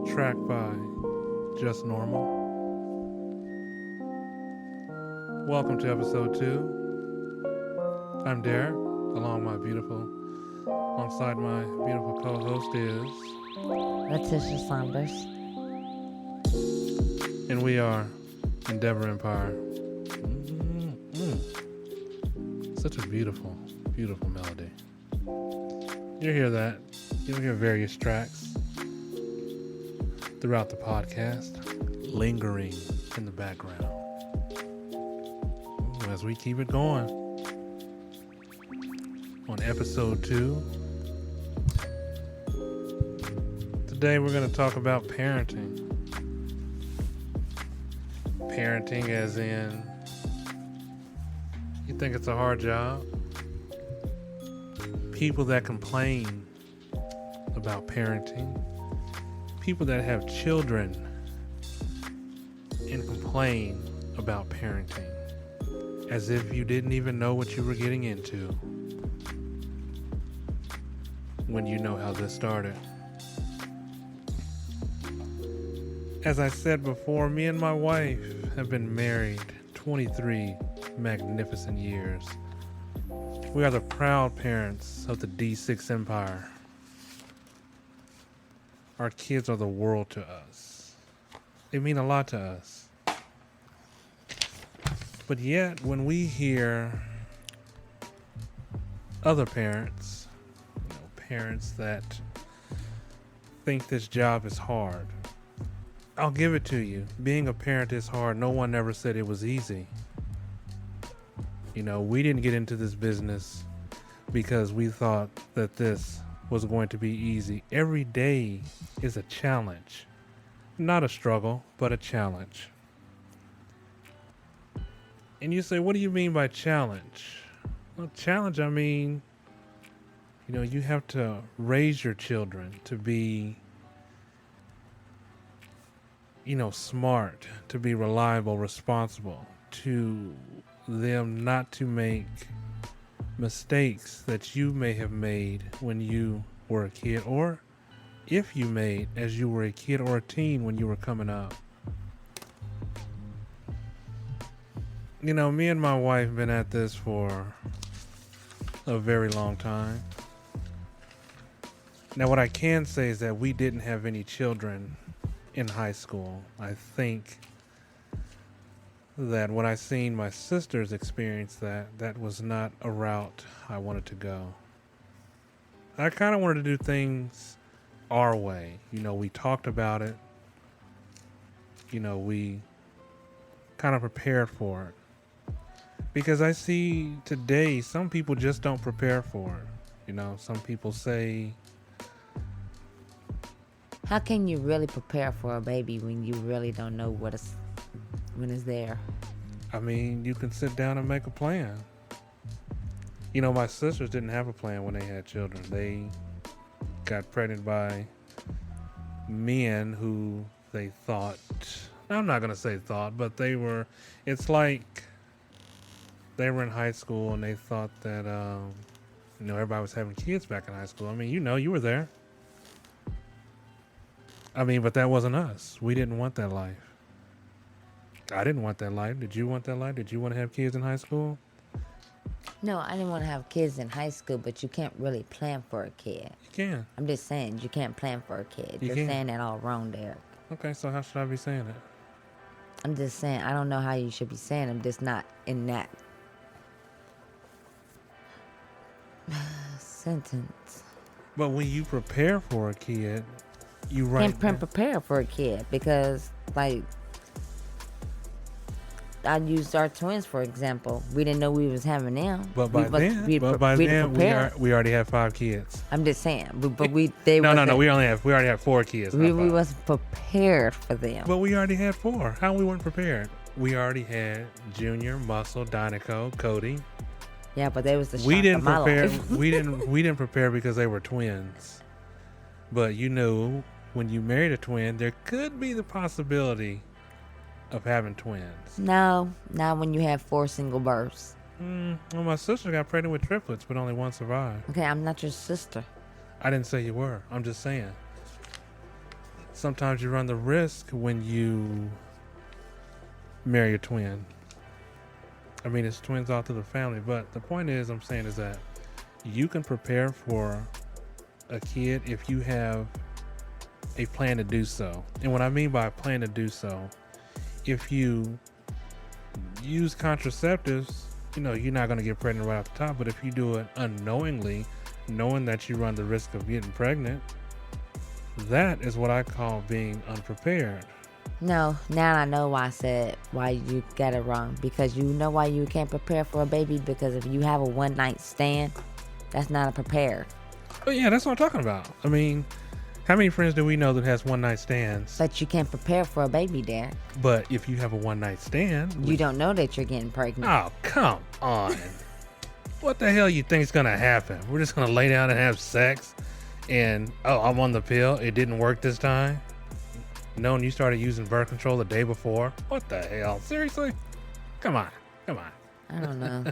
track by Just Normal. Welcome to episode 2. I'm Derek, alongside my beautiful co-host is Letitia Saunders. and we are Endeavor Empire. Such a beautiful, beautiful melody. You'll hear that. You'll hear various tracks throughout the podcast, lingering in the background as we keep it going. On episode 2, today we're going to talk about parenting. Parenting as in, you think it's a hard job? People that complain about parenting, people that have children and complain about parenting as if you didn't even know what you were getting into when you know how this started. As I said before, me and my wife have been married 23 magnificent years. We are the proud parents of the D6 Empire. Our kids are the world to us. They mean a lot to us. But yet, when we hear other parents, parents that think this job is hard, I'll give it to you. Being a parent is hard. No one ever said it was easy. We didn't get into this business because we thought that this was going to be easy. Every day is a challenge. Not a struggle, but a challenge. And you say, what do you mean by challenge? Well, challenge, I mean, you have to raise your children to be, smart, to be reliable, responsible, to them not to make mistakes that you may have made when you were a kid, or if you made as you were a kid or a teen when you were coming up. Me and my wife have been at this for a very long time. Now, what I can say is that we didn't have any children in high school. I think that when I seen my sisters experience that was not a route I wanted to go. I kind of wanted to do things our way. We talked about it. We kind of prepared for it. Because I see today some people just don't prepare for it. Some people say, how can you really prepare for a baby when you really don't know when it's there? I mean, you can sit down and make a plan. My sisters didn't have a plan when they had children. They got pregnant by men who they thought, I'm not going to say thought, but it's like they were in high school and they thought that, everybody was having kids back in high school. I mean, you were there. But that wasn't us. We didn't want that life. I didn't want that life. Did you want that life? Did you want to have kids in high school? No, I didn't want to have kids in high school, but you can't really plan for a kid. You can. I'm just saying, you can't plan for a kid. You're saying that all wrong there. Okay, so how should I be saying it? I'm just saying, I don't know how you should be saying it. I'm just not in that sentence. But when you prepare for a kid, you can't prepare for a kid because, I used our twins for example. We didn't know we was having them. But by then, we already had 5 kids. I'm just saying, but we already had 4 kids. We wasn't prepared for them. But we already had 4. How we weren't prepared? We already had Junior, Muscle, Dinoco, Cody. Yeah, but they was the shock of my life. we didn't prepare because they were twins. But when you married a twin, there could be the possibility of having twins. No, not when you have 4 single births. Well, my sister got pregnant with triplets, but only one survived. Okay, I'm not your sister. I didn't say you were. I'm just saying. sometimes you run the risk when you marry a twin. I mean, it's twins all through the family, but the point is, I'm saying is that you can prepare for a kid if you have a plan to do so. And what I mean by a plan to do so, if you use contraceptives, you're not going to get pregnant right off the top, but if you do it unknowingly, knowing that you run the risk of getting pregnant, that is what I call being unprepared. No, now I know why you got it wrong. Because you know why you can't prepare for a baby? Because if you have a one night stand, that's not a prepare. Oh yeah, that's what I'm talking about. I mean, how many friends do we know that has one night stands? But you can't prepare for a baby, Derek. But if you have a one night stand, you don't know that you're getting pregnant. Oh, come on. What the hell you think's gonna happen? We're just gonna lay down and have sex and I'm on the pill, it didn't work this time? Knowing you started using birth control the day before? What the hell? Seriously? Come on. I don't know.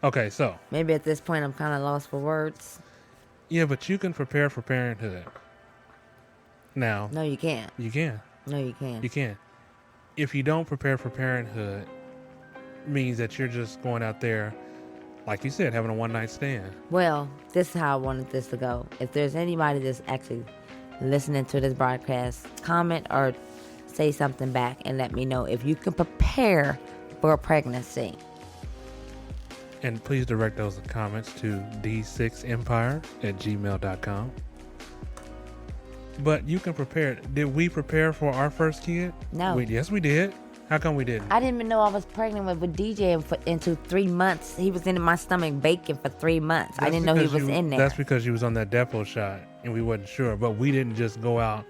Okay, so. Maybe at this point I'm kind of lost for words. Yeah, but you can prepare for parenthood. Now. No, you can't. You can. No, you can't. You can. If you don't prepare for parenthood, means that you're just going out there, like you said, having a one-night stand. Well, this is how I wanted this to go. If there's anybody that's actually listening to this broadcast, comment or say something back and let me know if you can prepare for a pregnancy. And please direct those comments to d6empire@gmail.com. But you can prepare. Did we prepare for our first kid? No. Yes, we did. How come we didn't? I didn't even know I was pregnant with DJ into 3 months. He was in my stomach baking for 3 months. I didn't know he was in there. That's because you was on that depot shot and we wasn't sure. But we didn't just go out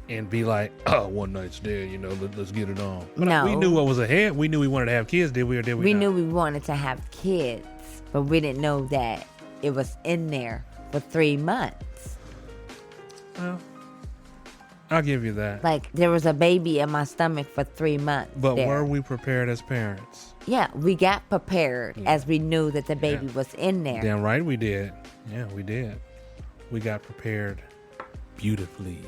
and be like, oh, one night stand, let's get it on. But no. We knew what was ahead. We knew we wanted to have kids, did we, or did we not? We not? knew we wanted to have kids, but we didn't know that it was in there for 3 months. Well, I'll give you that. Like, there was a baby in my stomach for 3 months. But were we prepared as parents? Yeah, we got prepared as we knew that the baby was in there. Damn right we did. Yeah, we did. We got prepared beautifully.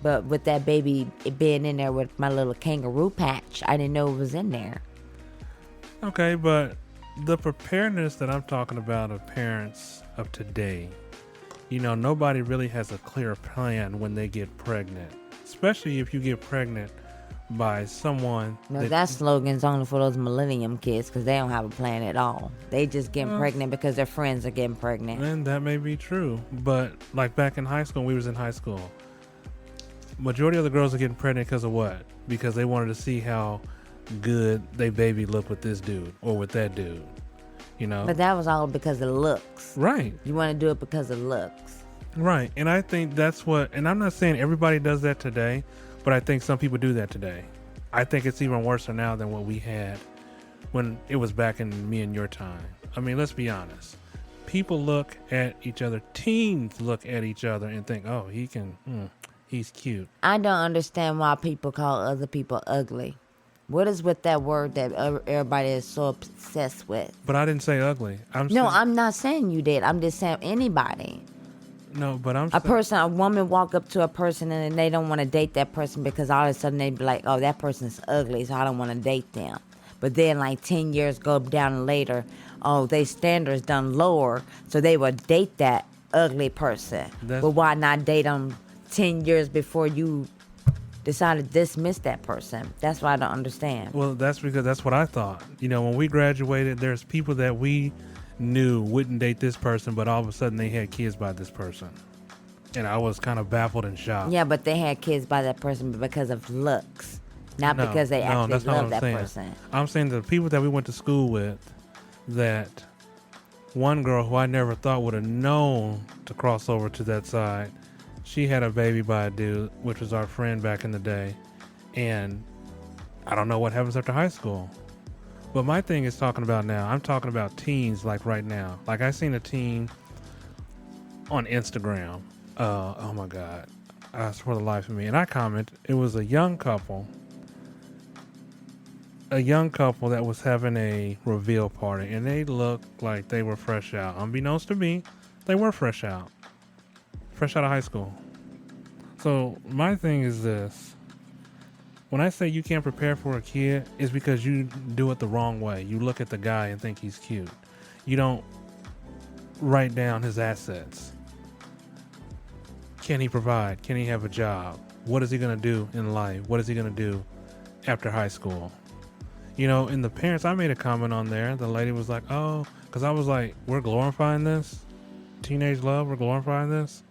But with that baby being in there with my little kangaroo patch, I didn't know it was in there. Okay, but the preparedness that I'm talking about of parents of today, nobody really has a clear plan when they get pregnant, especially if you get pregnant by someone. No, that slogan's only for those millennium kids because they don't have a plan at all. They just getting pregnant because their friends are getting pregnant. And that may be true, but like back in high school, we was in high school. Majority of the girls are getting pregnant because of what? Because they wanted to see how good their baby looked with this dude or with that dude. But that was all because of looks. Right. You want to do it because of looks. Right. And I think that's and I'm not saying everybody does that today, but I think some people do that today. I think it's even worse now than what we had when it was back in me and your time. I mean, let's be honest. People look at each other, teens look at each other and think, oh, he's cute. I don't understand why people call other people ugly. What is with that word that everybody is so obsessed with? But I didn't say ugly. I'm not saying you did. I'm just saying anybody. No, but a woman walk up to a person and they don't want to date that person because all of a sudden they be like, oh, that person's ugly, so I don't want to date them. But then like 10 years go down later, oh, their standards done lower, so they would date that ugly person. But why not date them 10 years before you decided to dismiss that person? That's what I don't understand. Well, that's because that's what I thought. When we graduated, there's people that we knew wouldn't date this person, but all of a sudden they had kids by this person. And I was kind of baffled and shocked. Yeah, but they had kids by that person because of looks, not because they actually love that person. I'm saying the people that we went to school with, that one girl who I never thought would have known to cross over to that side, she had a baby by a dude, which was our friend back in the day. And I don't know what happens after high school. But my thing is talking about now. I'm talking about teens like right now. Like I seen a teen on Instagram. Oh my God. For the life of me. And I commented, it was a young couple. A young couple that was having a reveal party. And they looked like they were fresh out. Unbeknownst to me, they were fresh out. Fresh out of high school. So my thing is this. When I say you can't prepare for a kid, it's because you do it the wrong way. You look at the guy and think he's cute. You don't write down his assets. Can he provide? Can he have a job? What is he going to do in life? What is he going to do after high school? You know, and the parents, I made a comment on there. The lady was like, oh, because I was like, we're glorifying this? Teenage love, we're glorifying this?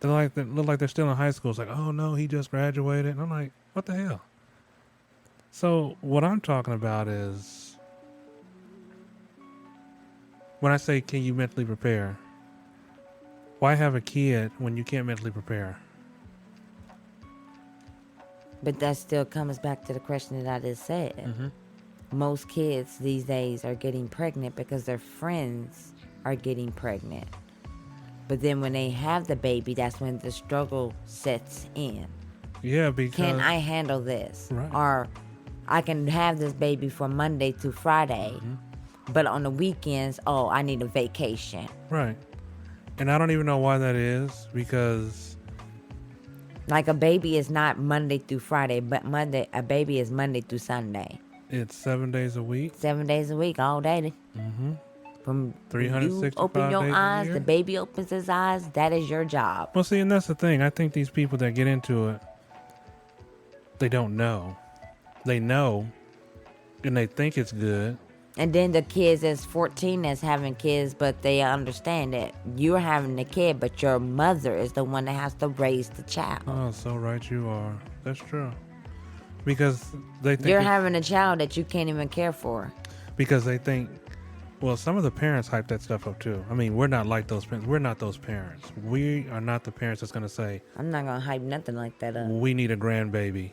They look like they're still in high school. It's like, oh no, he just graduated. And I'm like, what the hell? So what I'm talking about is, when I say, can you mentally prepare? Why have a kid when you can't mentally prepare? But that still comes back to the question that I just said. Mm-hmm. Most kids these days are getting pregnant because their friends are getting pregnant. But then when they have the baby, that's when the struggle sets in. Yeah, because... Can I handle this? Right. Or I can have this baby from Monday to Friday, but on the weekends, oh, I need a vacation. Right. And I don't even know why that is, because... Like a baby is not Monday through Friday, but a baby is Monday through Sunday. It's 7 days a week. 7 days a week, all day. Mm-hmm. From 365 you open your days a eyes, year. the baby opens his eyes, that is your job. Well, see, and that's the thing. I think these people that get into it, they don't know. They know, and they think it's good. And then the kids that's 14 that's having kids, but they understand that you're having the kid, but your mother is the one that has to raise the child. Oh, so right you are. That's true. Because they think... You're having a child that you can't even care for. Because they think... Well, some of the parents hype that stuff up too. I mean, we're not like those parents. We're not those parents. We are not the parents that's going to say... I'm not going to hype nothing like that up. We need a grandbaby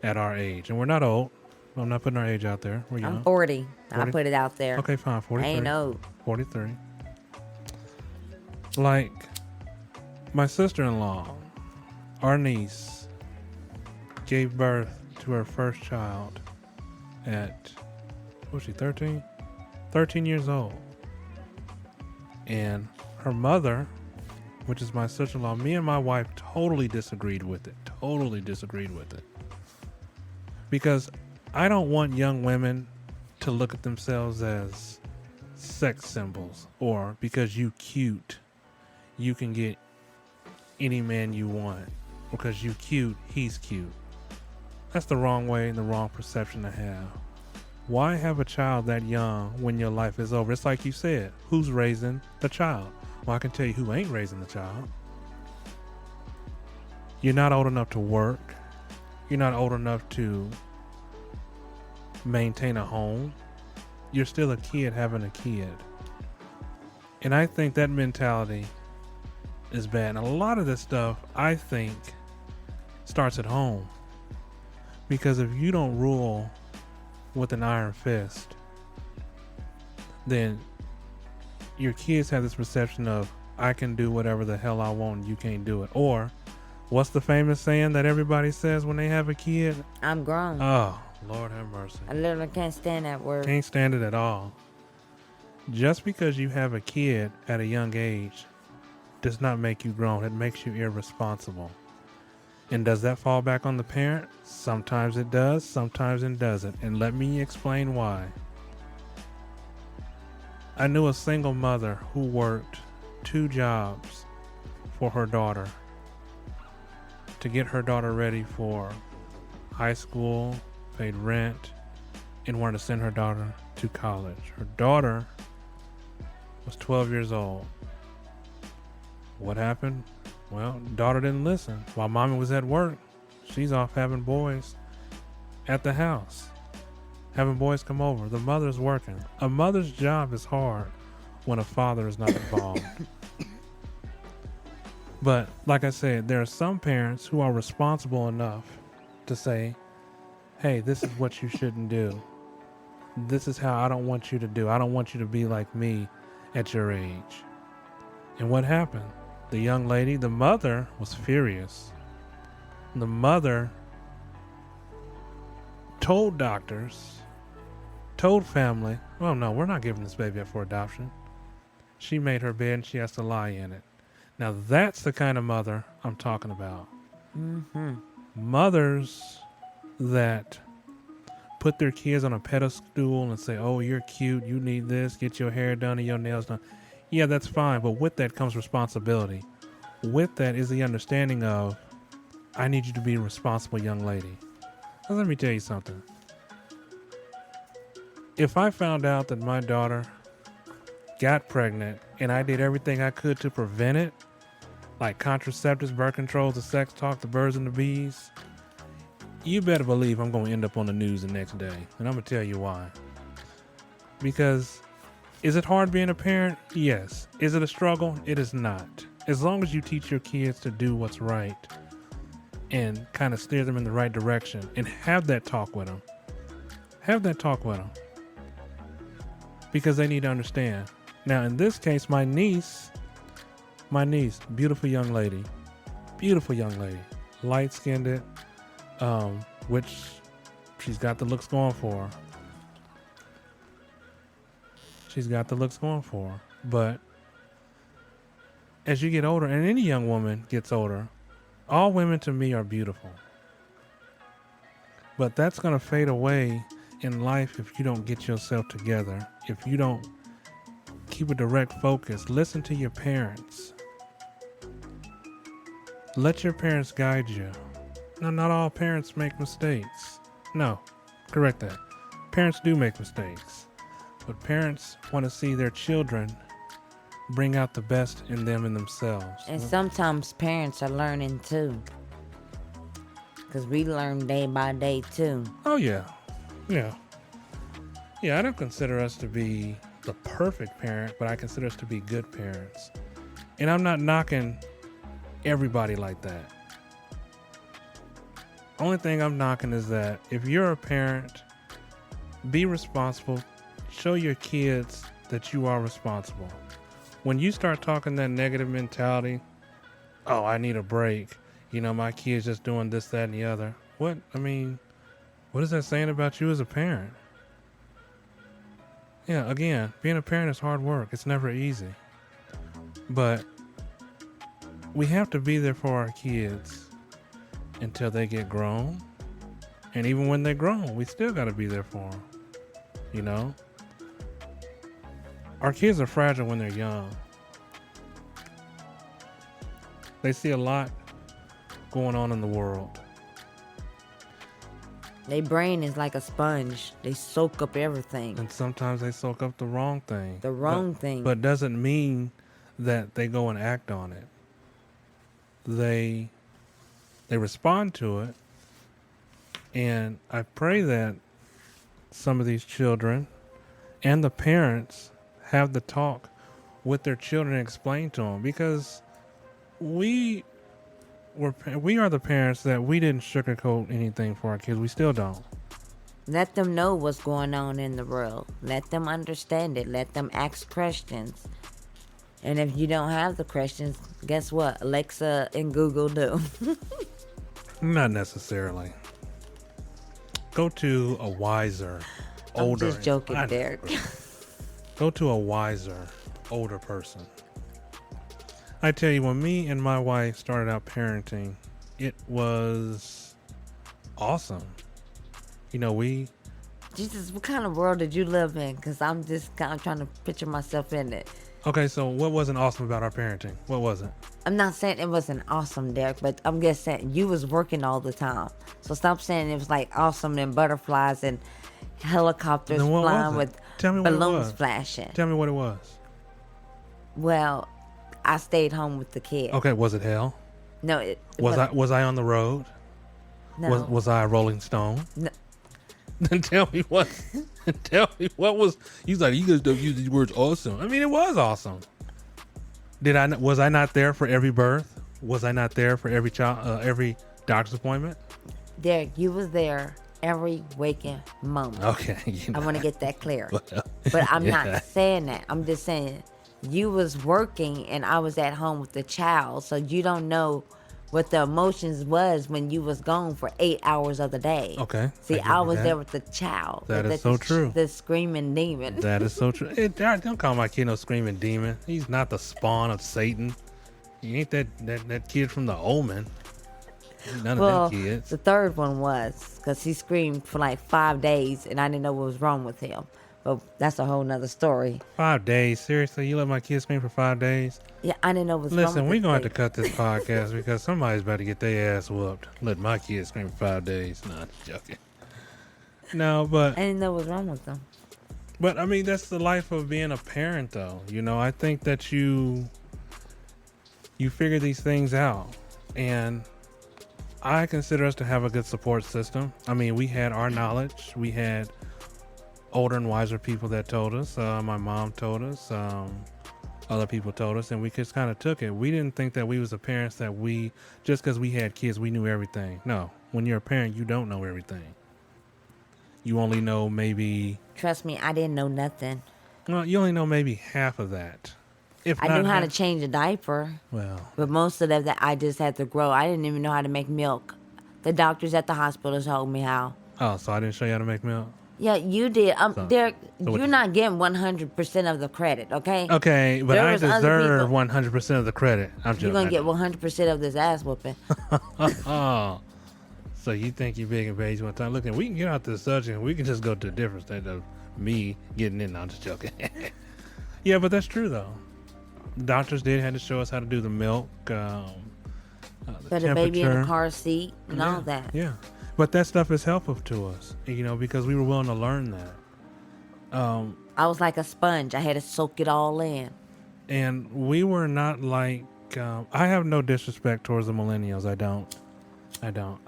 at our age. And we're not old. I'm not putting our age out there. We're young. I'm 40. 40? I put it out there. Okay, fine. 43. I ain't old. 43. Like, my sister-in-law, our niece, gave birth to her first child at, what was she, 13? 13 years old. And her mother, which is my sister-in-law, me and my wife totally disagreed with it. Because I don't want young women to look at themselves as sex symbols, or because you cute, you can get any man you want. Because you cute, he's cute. That's the wrong way and the wrong perception to have. Why have a child that young when your life is over? It's like you said, who's raising the child? Well, I can tell you who ain't raising the child. You're not old enough to work. You're not old enough to maintain a home. You're still a kid having a kid. And I think that mentality is bad. And a lot of this stuff, I think, starts at home. Because if you don't rule with an iron fist, then your kids have this perception of, I can do whatever the hell I want and you can't do it. Or, what's the famous saying that everybody says when they have a kid? I'm grown. Oh, Lord have mercy. I literally can't stand that word. Can't stand it at all. Just because you have a kid at a young age does not make you grown. It makes you irresponsible. And does that fall back on the parent? Sometimes it does, sometimes it doesn't. And let me explain why. I knew a single mother who worked 2 jobs for her daughter to get her daughter ready for high school, paid rent, and wanted to send her daughter to college. Her daughter was 12 years old. What happened? Well, daughter didn't listen. While mommy was at work, she's off having boys at the house. Having boys come over. The mother's working. A mother's job is hard when a father is not involved. But, like I said, there are some parents who are responsible enough to say, hey, this is what you shouldn't do. This is how I don't want you to do. I don't want you to be like me at your age. And what happened? The young lady, the mother, was furious. The mother told doctors, told family, well, no, we're not giving this baby up for adoption. She made her bed and she has to lie in it. Now that's the kind of mother I'm talking about. Mm-hmm. Mothers that put their kids on a pedestal and say, "Oh, you're cute. You need this. Get your hair done and your nails done." Yeah, that's fine. But with that comes responsibility. With that is the understanding of, I need you to be a responsible young lady. Now, let me tell you something. If I found out that my daughter got pregnant and I did everything I could to prevent it, like contraceptives, birth controls, the sex talk, the birds and the bees, you better believe I'm going to end up on the news the next day. And I'm going to tell you why. Because is it hard being a parent? Yes. Is it a struggle? It is not. As long as you teach your kids to do what's right and kind of steer them in the right direction and have that talk with them. Have that talk with them. Because they need to understand. Now, in this case, my niece, beautiful young lady, light-skinned, which she's got the looks going for her. But as you get older, and any young woman gets older, all women to me are beautiful. But that's going to fade away in life if you don't get yourself together, if you don't keep a direct focus. Listen to your parents. Let your parents guide you. Now, not all parents make mistakes. No, correct that. Parents do make mistakes. But parents want to see their children bring out the best in them and themselves. And sometimes parents are learning too. Because we learn day by day too. Oh, yeah. Yeah. Yeah, I don't consider us to be the perfect parent, but I consider us to be good parents. And I'm not knocking everybody like that. Only thing I'm knocking is that if you're a parent, be responsible. Show your kids that you are responsible. When you start talking that negative mentality, oh, I need a break. You know, my kid's just doing this, that, and the other. What is that saying about you as a parent? Yeah, again, being a parent is hard work. It's never easy. But we have to be there for our kids until they get grown. And even when they're grown, we still got to be there for them. You know? Our kids are fragile when they're young. They see a lot going on in the world. Their brain is like a sponge. They soak up everything. And sometimes they soak up the wrong thing. Thing. But doesn't mean that they go and act on it. They respond to it. And I pray that some of these children and the parents have the talk with their children and explain to them, because we are the parents that we didn't sugarcoat anything for our kids. We still don't. Let them know what's going on in the world. Let them understand it. Let them ask questions. And if you don't have the questions, guess what? Alexa and Google do. Not necessarily. Go to a wiser, older. I'm just joking, Derek. Go to a wiser, older person. I tell you, when me and my wife started out parenting, it was awesome. You know, Jesus, what kind of world did you live in? Because I'm just kind of trying to picture myself in it. Okay, so what wasn't awesome about our parenting? What was it? I'm not saying it wasn't awesome, Derek, but I'm just saying you was working all the time. So stop saying it was like awesome and butterflies and helicopters flying with balloons flashing. Tell me what it was. Well, I stayed home with the kids. Okay, was it hell? No. Was I on the road? No. Was I a Rolling Stone? No. Then tell me what was. He's like, you guys don't use these words awesome. I mean, it was awesome. Was I not there for every birth? Was I not there for every child, every doctor's appointment? Derek, you was there every waking moment. Okay. I want to get that clear. But I'm not saying that. I'm just saying you was working and I was at home with the child. So you don't know what the emotions was when you was gone for 8 hours of the day. Okay. See, I was there with the child. That is so true. The screaming demon. That is so true. Don't call my kid no screaming demon. He's not the spawn of Satan. You ain't that kid from The Omen. None Well, of them kids. the third one was because he screamed for like 5 days, and I didn't know what was wrong with him. But that's a whole nother story. 5 days? Seriously? You let my kids scream for 5 days? Yeah, I didn't know what was wrong Listen, with we're this going to have baby. to cut this podcast because somebody's about to get their ass whooped. Let my kids scream for 5 days. No, I'm just joking. No, I didn't know what was wrong with them. but I mean, that's the life of being a parent, though. You know, I think that you figure these things out. And I consider us to have a good support system. I mean, we had our knowledge. We had older and wiser people that told us. My mom told us. Other people told us, and we just kind of took it. We didn't think that we was the parents that we, just because we had kids, we knew everything. No, when you're a parent, you don't know everything. You only know maybe, Trust me, I didn't know nothing. well, you only know maybe half of that. If I not knew how to half- change a diaper, Well, but most of that I just had to grow. I didn't even know how to make milk. The doctors at the hospital told me how. oh, so I didn't show you how to make milk? Yeah, you did. So- Derek, what you're did- not getting 100% of the credit, okay? Okay, but There I was other deserve people. 100% of the credit. I'm joking. You're going I to get don't. 100% of this ass whooping. Oh, so you think you're big and beige one time? Look, we can get out this subject. We can just go to a different state of me getting in. No, I'm just joking. Yeah, but that's true though. Doctors did have to show us how to do the milk, the Put a baby in temperature. a car seat and all that. Yeah, but that stuff is helpful to us, you know, because we were willing to learn that. I was like a sponge. I had to soak it all in. And we were not like, I have no disrespect towards the millennials. I don't.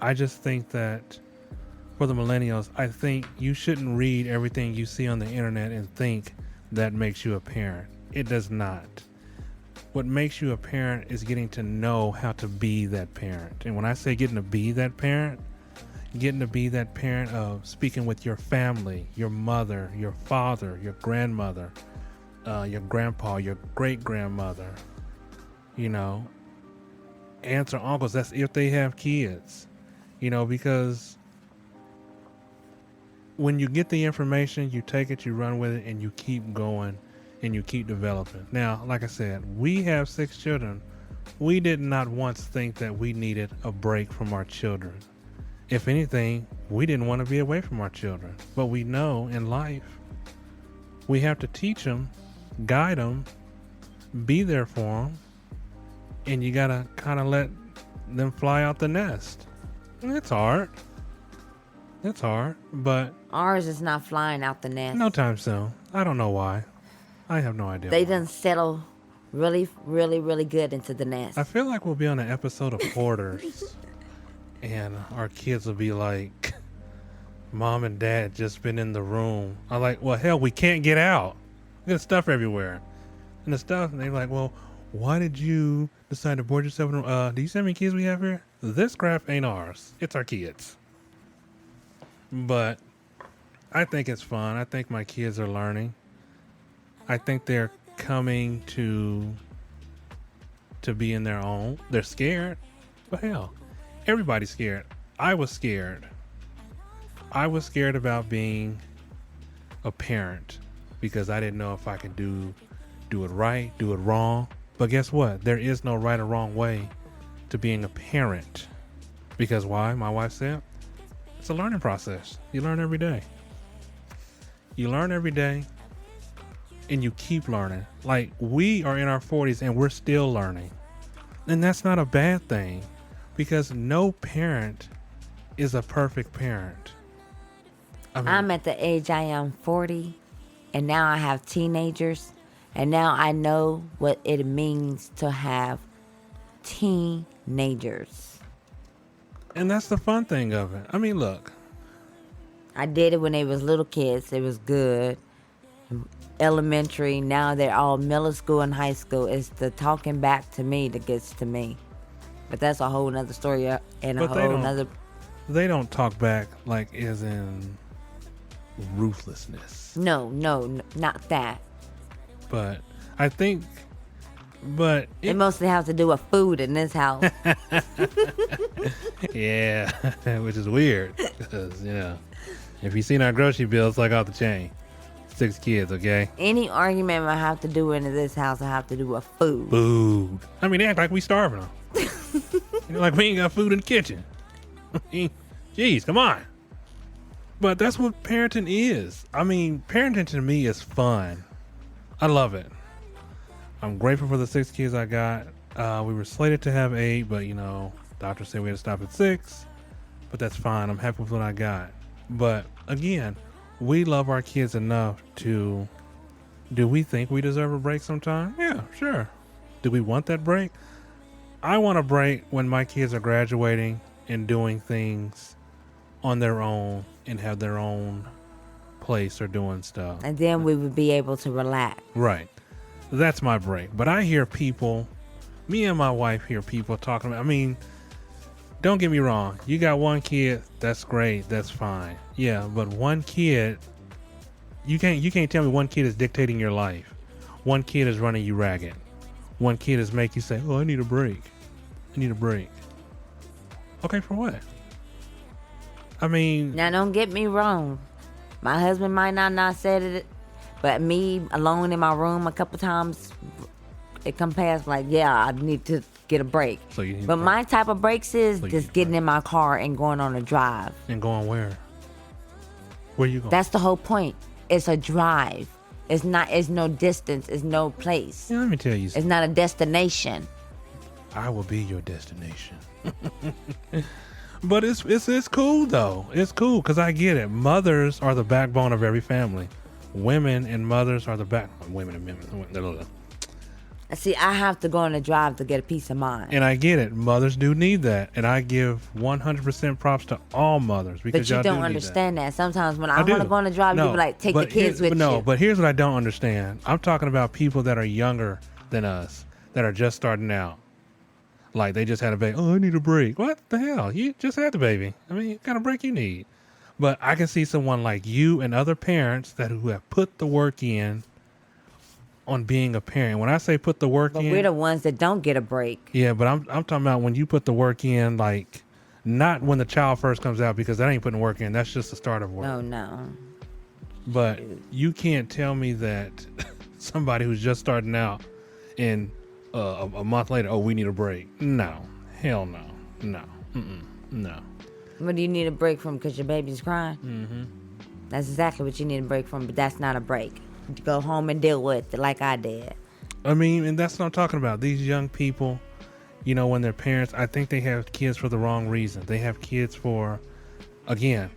I just think that for the millennials, I think you shouldn't read everything you see on the internet and think that makes you a parent. It does not. What makes you a parent is getting to know how to be that parent. And when I say getting to be that parent of speaking with your family, your mother, your father, your grandmother, your grandpa, your great grandmother, you know, aunts or uncles. That's if they have kids, you know, because when you get the information, you take it, you run with it, and you keep going and you keep developing. Now, like I said, we have 6 children. We did not once think that we needed a break from our children. If anything, we didn't want to be away from our children. But we know in life, we have to teach them, guide them, be there for them, and you got to kind of let them fly out the nest. And it's hard. It's hard, but Ours is not flying out the nest. no time soon. I don't know why. I have no idea. They why. done settle really, really, really good into the nest. I feel like we'll be on an episode of Hoarders, and our kids will be like, "Mom and Dad just been in the room." I'm like, "Well, hell, we can't get out. There's stuff everywhere," and the stuff. And they're like, "Well, why did you decide to board yourself in a room? Do you see how many kids we have here? This graph ain't ours. It's our kids." But I think it's fun. I think my kids are learning. I think they're coming to be in their own. They're scared, but hell, everybody's scared. I was scared. I was scared about being a parent because I didn't know if I could do it right, do it wrong. But guess what? There is no right or wrong way to being a parent. Because why? My wife said, it's a learning process. You learn every day. You learn every day. And you keep learning. Like, we are in our 40s and we're still learning. And that's not a bad thing, because no parent is a perfect parent. I mean, I'm at the age I am 40, and now I have teenagers, and now I know what it means to have teenagers. and that's the fun thing of it. I mean, look, I did it when they was little kids. It was good. Elementary, now they're all middle school and high school. It's the talking back to me that gets to me. But that's a whole nother story and a But they whole don't- nother. they don't talk back like as in ruthlessness. No, not that. But I think, but It mostly has to do with food in this house. yeah, which is weird because, you know, if you've seen our grocery bill, it's like off the chain. 6 kids, okay? Any argument I have to do into this house, I have to do with food. Food. I mean, they act like we starving them. Like we ain't got food in the kitchen. I mean, jeez, come on. But that's what parenting is. I mean, parenting to me is fun. I love it. I'm grateful for the 6 kids I got. We were slated to have 8, but doctor said we had to stop at 6. But that's fine. I'm happy with what I got. But again, we love our kids enough to. Do we think we deserve a break sometime? Yeah, sure. Do we want that break? I want a break when my kids are graduating and doing things on their own and have their own place or doing stuff. And then we would be able to relax. Right. That's my break. But I hear people, me and my wife hear people talking about, I mean, don't get me wrong. You got 1 kid, that's great, that's fine. Yeah, but 1 kid, you can't tell me 1 kid is dictating your life. 1 kid is running you ragged. 1 kid is making you say, oh, I need a break. I need a break. Okay, for what? I mean... Now, don't get me wrong. My husband might not said it, but me alone in my room a couple times, it come past like, yeah, I need to get a break. So you need but my type of breaks is just getting in my car and going on a drive. And going where? Where you going? That's the whole point. It's a drive. It's no distance. It's no place. Yeah, let me tell you something. It's not a destination. I will be your destination. But it's cool though. It's cool because I get it. Mothers are the backbone of every family. Women and mothers are the women and men. See, I have to go on a drive to get a peace of mind. And I get it. Mothers do need that. And I give 100% props to all mothers. Because but you don't understand that. Sometimes when I want to go on a drive, you be like, take the kids with you. No, but here's what I don't understand. I'm talking about people that are younger than us, that are just starting out. Like they just had a baby. Oh, I need a break. What the hell? You just had the baby. I mean, what kind of break you need? But I can see someone like you and other parents who have put the work in on being a parent. When I say put the work in, we're the ones that don't get a break. Yeah, but I'm talking about when you put the work in, like not when the child first comes out, because that ain't putting work in. That's just the start of work. No. But you can't tell me that somebody who's just starting out and a month later, oh, we need a break. No, hell no, no. What do you need a break from? Because your baby's crying? Mm-hmm. That's exactly what you need a break from, but that's not a break. You go home and deal with it like I did. I mean, and that's what I'm talking about. These young people, when they're parents, I think they have kids for the wrong reason. They have kids for, again,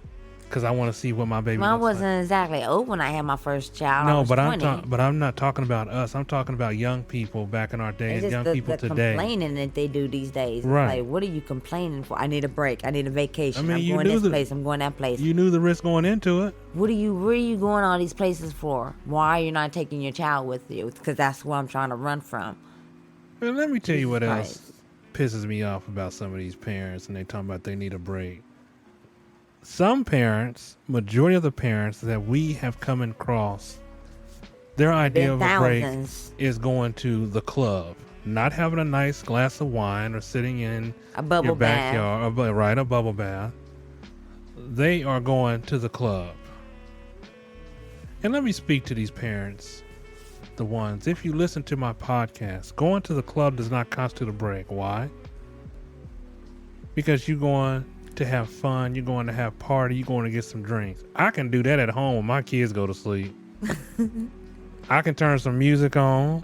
because I want to see what my baby looks I wasn't like. exactly old when I had my first child. No, I was but 20. I'm not talking about us. I'm talking about young people back in our day and young people today. Complaining that they do these days. Right. Like, what are you complaining for? I need a break. I need a vacation. I mean, I'm going this place. I'm going that place. You knew the risk going into it. Where are you going all these places for? Why are you not taking your child with you? Because that's what I'm trying to run from. Well, let me tell you what Christ. else pisses me off about some of these parents, and they talking about they need a break. Some parents, majority of the parents that we have come across, their idea of a break is going to the club, not having a nice glass of wine or sitting in your backyard, a bubble bath. They are going to the club. And let me speak to these parents, the ones, if you listen to my podcast, going to the club does not constitute a break. Why? Because you're going to have fun, you're going to have party, you're going to get some drinks. I can do that at home when my kids go to sleep. I can turn some music on.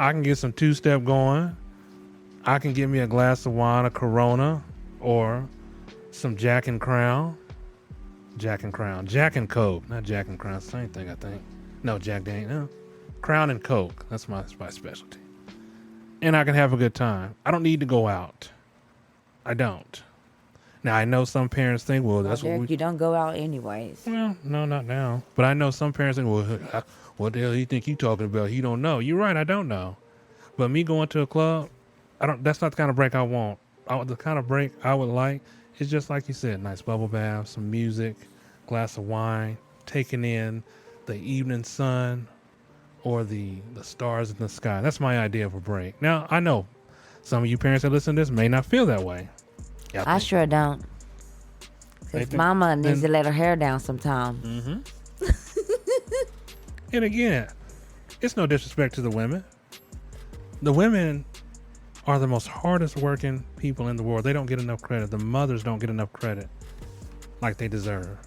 I can get some two-step going. I can get me a glass of wine, a Corona, or some Jack and Crown. Jack and Coke, not Jack and Crown, same thing I think. No, Jack Daniels, no. Crown and Coke, that's my specialty. And I can have a good time. I don't need to go out. I don't. Now, I know some parents think, well, that's Derek, what you don't go out anyways. Well, no, not now. But I know some parents think, well, what the hell do you think you talking about? You don't know. You're right, I don't know. But me going to a club, that's not the kind of break I want. The kind of break I would like is just like you said, nice bubble bath, some music, glass of wine, taking in the evening sun or the stars in the sky. That's my idea of a break. Now, I know some of you parents that listen to this may not feel that way. I sure don't. Because mama needs to let her hair down sometime. Mm-hmm. And again, it's no disrespect to the women. The women are the most hardest working people in the world. They don't get enough credit. The mothers don't get enough credit like they deserve.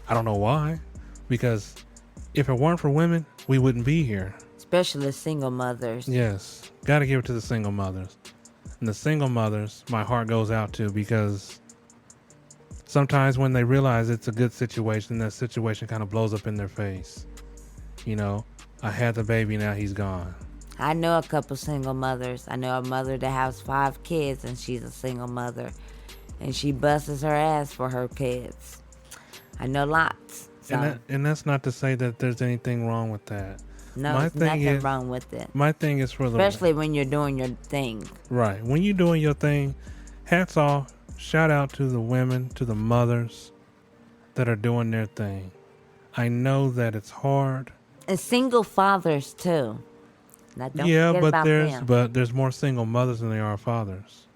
I don't know why. Because if it weren't for women, we wouldn't be here. Especially single mothers. Yes. Got to give it to the single mothers. And the single mothers, my heart goes out to, because sometimes when they realize it's a good situation, that situation kind of blows up in their face. You know, I had the baby, now he's gone. I know a couple single mothers. I know a mother that has 5 kids and she's a single mother. And she busts her ass for her kids. I know lots. So. And that's not to say that there's anything wrong with that. No, there's nothing wrong with it. My thing is for especially when you're doing your thing. Right. When you're doing your thing, hats off, shout out to the women, to the mothers that are doing their thing. I know that it's hard. And single fathers too. Now, don't forget about them. But there's more single mothers than there are fathers.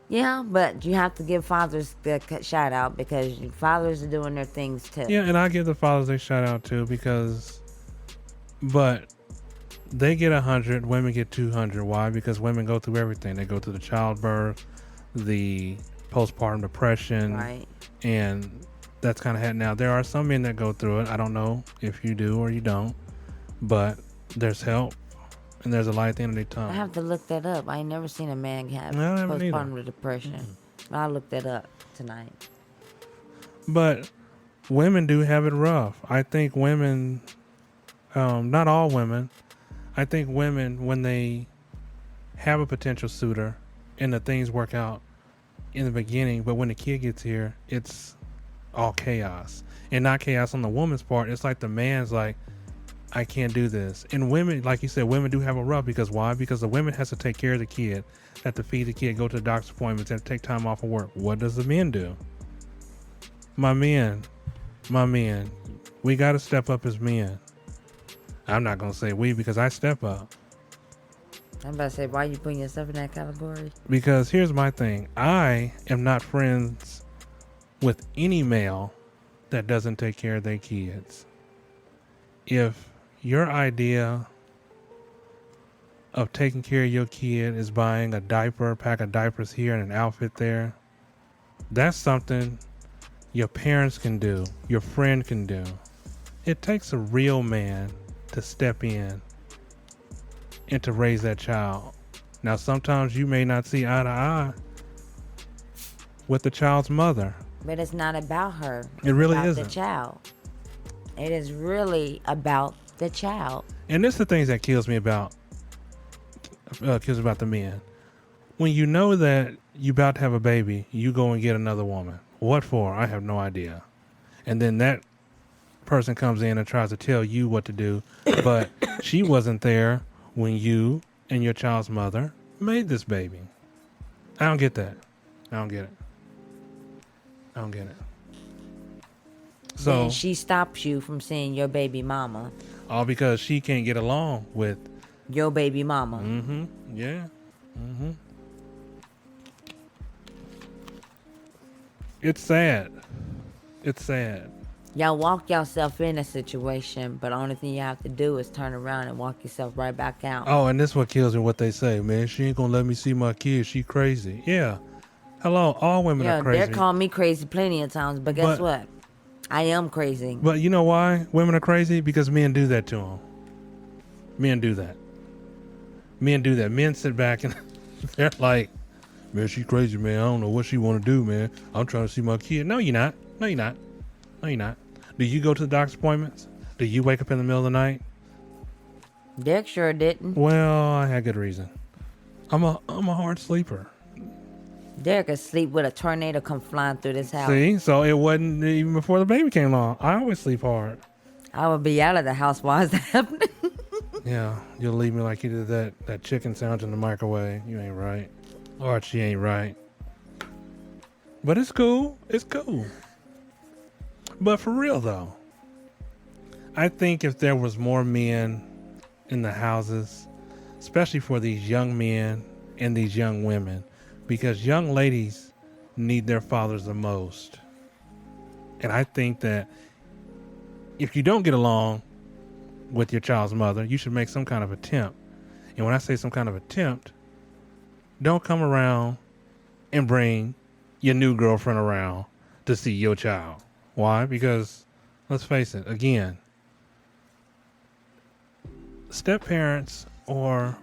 Yeah, but you have to give fathers the shout out, because fathers are doing their things too. Yeah, and I give the fathers a shout out too, but they get 100, women get 200. Why? Because women go through everything. They go through the childbirth, the postpartum depression, right? And that's kind of had. Now there are some men that go through it. I don't know if you do or you don't, but there's help. And there's a light at the end of their tunnel. I have to look that up. I ain't never seen a man have postpartum depression. I'll look that up tonight. But women do have it rough. I think women, not all women, I think women, when they have a potential suitor and the things work out in the beginning, but when the kid gets here, it's all chaos. And not chaos on the woman's part. It's like the man's like, I can't do this. And women, like you said, women do have a rough, because why? Because the women has to take care of the kid, have to feed the kid, go to the doctor's appointments, have to take time off of work. What does the men do? My men, we got to step up as men. I'm not going to say we, because I step up. I'm about to say, why are you putting yourself in that category? Because here's my thing. I am not friends with any male that doesn't take care of their kids. If your idea of taking care of your kid is buying a diaper, pack of diapers here and an outfit there, that's something your parents can do, your friend can do. It takes a real man to step in and to raise that child. Now, sometimes you may not see eye to eye with the child's mother. But it's not about her. It really isn't. isn't. The child. It is really about the child. And this is the things that kills me about the men. When you know that you about to have a baby, you go and get another woman. What for? I have no idea. And then that person comes in and tries to tell you what to do, but she wasn't there when you and your child's mother made this baby. I don't get that. I don't get it. So then she stops you from seeing your baby mama. All because she can't get along with your baby mama. Mm-hmm. Yeah. Mm-hmm. It's sad. Y'all walk yourself in a situation, but the only thing you have to do is turn around and walk yourself right back out. Oh, and this is what kills me, what they say, man. She ain't gonna let me see my kid. She crazy. Yeah. Hello, all women are crazy. They're calling me crazy plenty of times, but guess what? I am crazy. But you know why women are crazy? Because men do that to them. Men do that. Men sit back and they're like, man, she crazy, man. I don't know what she want to do, man. I'm trying to see my kid. No, you're not. Do you go to the doctor's appointments? Do you wake up in the middle of the night? Derek sure didn't. Well, I had good reason. I'm a hard sleeper. Derek could sleep with a tornado come flying through this house. See, so it wasn't even before the baby came along. I always sleep hard. I would be out of the house while it's happening. Yeah, you'll leave me like you did that chicken sandwich in the microwave. You ain't right. Or she ain't right. But it's cool. But for real though, I think if there was more men in the houses, especially for these young men and these young women, because young ladies need their fathers the most. And I think that if you don't get along, with your child's mother, you should make some kind of attempt. And when I say some kind of attempt, don't come around and bring your new girlfriend around to see your child. Why? Because let's face it, again, step parents or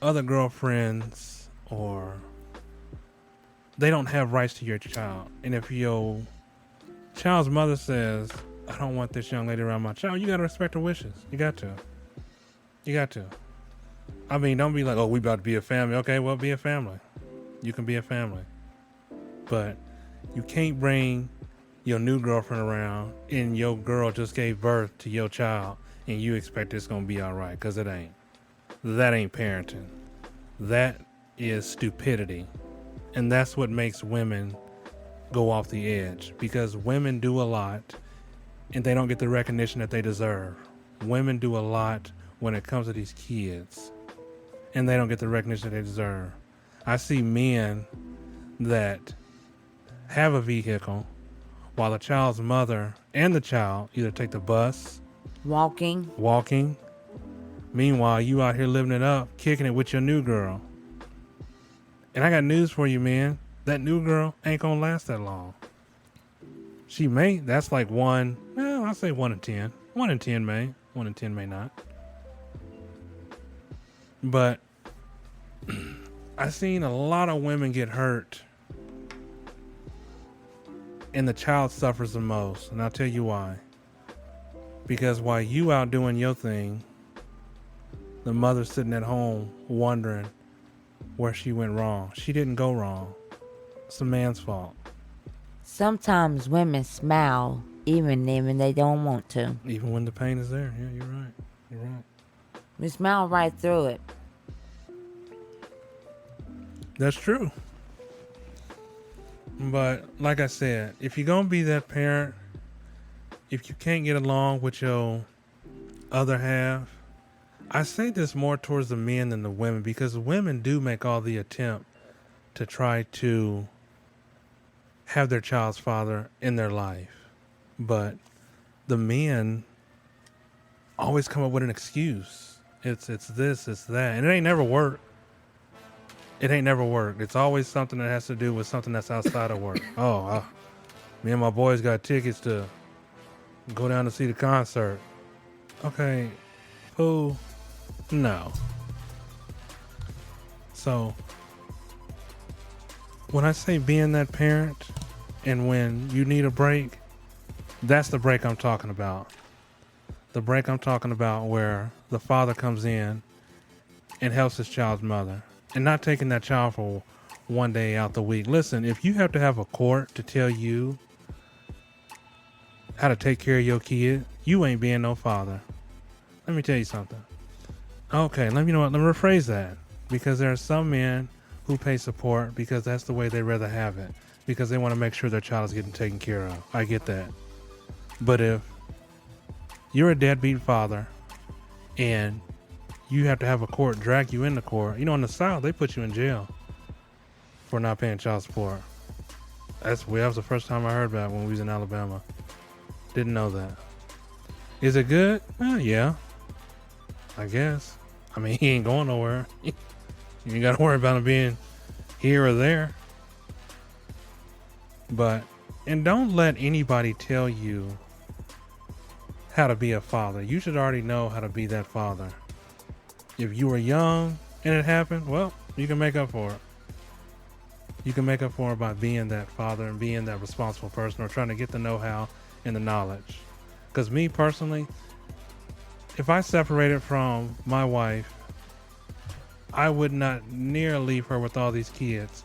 other girlfriends, or they don't have rights to your child. And if your child's mother says, I don't want this young lady around my child, you got to respect her wishes. You got to. I mean, don't be like, oh, we about to be a family. Okay, well, be a family. You can be a family. But you can't bring your new girlfriend around and your girl just gave birth to your child and you expect it's going to be all right, because it ain't. That ain't parenting. That is stupidity. And that's what makes women go off the edge, because women do a lot and they don't get the recognition that they deserve. Women do a lot when it comes to these kids and they don't get the recognition that they deserve. I see men that have a vehicle while the child's mother and the child either take the bus, walking. Meanwhile, you out here living it up, kicking it with your new girl. And I got news for you, man. That new girl ain't gonna last that long. She may. That's like I'll say 1 in 10. 1 in 10 may. 1 in 10 may not. But I've seen a lot of women get hurt, and the child suffers the most. And I'll tell you why. Because while you out doing your thing, the mother's sitting at home wondering where she went wrong. She didn't go wrong. It's the man's fault. Sometimes women smile even when they don't want to. Even when the pain is there. Yeah, you're right. We smile right through it. That's true. But like I said, if you're going to be that parent, if you can't get along with your other half, I say this more towards the men than the women, because women do make all the attempt to try to have their child's father in their life. But the men always come up with an excuse. It's this, it's that. And it ain't never worked. It's always something that has to do with something that's outside of work. Me and my boys got tickets to go down to see the concert. Okay, who? No. So, when I say being that parent and when you need a break, that's the break I'm talking about. The break I'm talking about where the father comes in and helps his child's mother, and not taking that child for one day out the week. Listen, if you have to have a court to tell you how to take care of your kid, you ain't being no father. Let me tell you something. Okay, let me rephrase that. Because there are some men who pay support because that's the way they'd rather have it. Because they want to make sure their child is getting taken care of. I get that. But if you're a deadbeat father and you have to have a court drag you into court, in the South, they put you in jail for not paying child support. That was the first time I heard about it when we was in Alabama. Didn't know that. Is it good? Yeah. I guess. I mean, he ain't going nowhere. You ain't got to worry about him being here or there. And don't let anybody tell you how to be a father. You should already know how to be that father. If you were young and it happened, well, you can make up for it. You can make up for it by being that father and being that responsible person, or trying to get the know-how and the knowledge. Because me personally, if I separated from my wife, I would not near leave her with all these kids